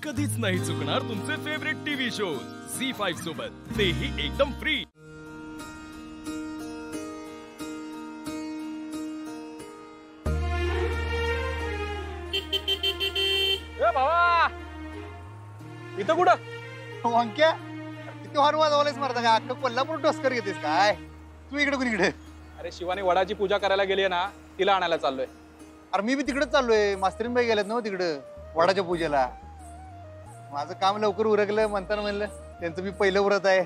कधीच नाही चुकणार तुमचे फेवरेट टीव्ही शोज झी5 सोबत, तेही एकदम फ्री। ए भावा, इथं कुठं? वांक्या किती हॉर्न वाजवलेस मारता का? अख्खं कोल्हापूर टोस्कर घेतेस काय तू? इकडे कोण इकडे? अरे शिवानी वडाची पूजा करायला गेली ना, तिला आणायला चाललोय। अरे मी बी तिकडेच चाललोय, मास्तरीनबाई गेल्यात ना तिकडं वडाच्या पूजेला। माझं काम लवकर उरकलं म्हणताना म्हणलं त्यांचं बी पहिलं व्रत आहे,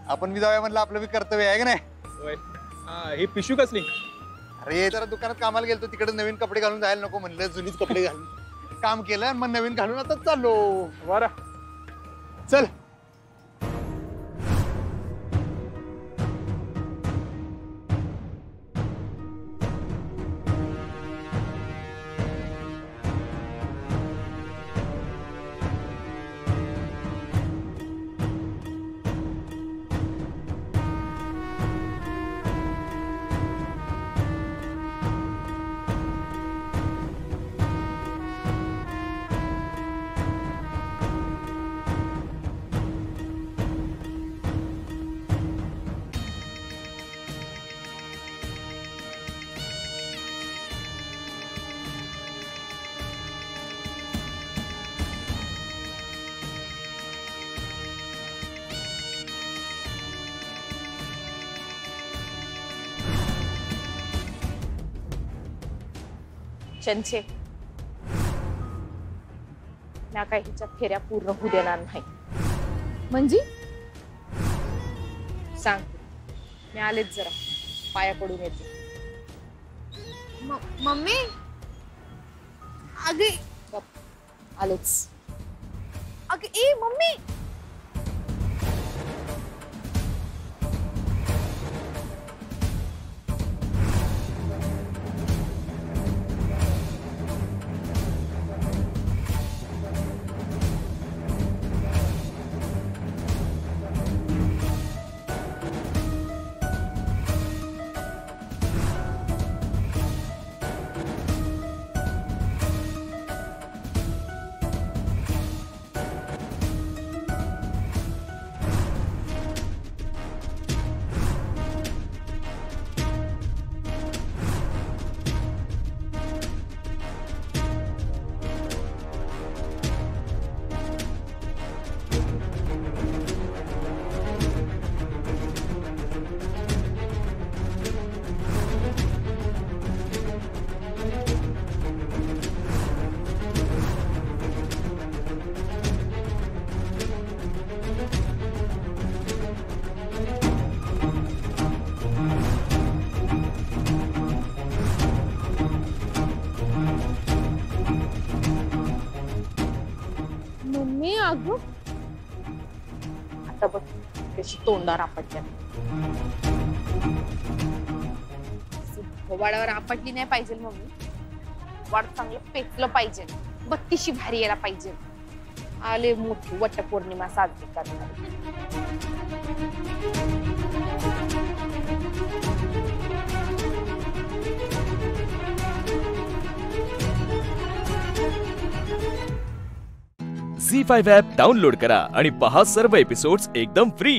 आपण बी जाऊया म्हणलं, आपलं बी कर्तव्य आहे का नाही? होय। हा, ही पिशवी कसली? अरे जरा दुकानात कामाला गेलतो, तिकडे नवीन कपडे घालून जायला नको म्हणलं, जुनीच कपडे घालून काम केलं आणि मग नवीन घालून आता चाललो। बरं चल चंचे, ना काही हिच्या फेऱ्या पूर्ण होऊ देणार नाही। म्हणजे सांग, मी आलेच, जरा पाया पडून येते। मम्मी अगे आलेच। अगे ए मम्मी, अगं आता बघ कशी तोंडावर आपटल्या। वाडावर आपटली नाही पाहिजे मम्मी, वाड चांगलं पेचलं पाहिजे, बत्तीशी भारी यायला पाहिजे। आले मोठी वटपौर्णिमा साजरी करणार। झी5 ॲप डाउनलोड करा आणि पहा सर्व एपिसोड्स एकदम फ्री।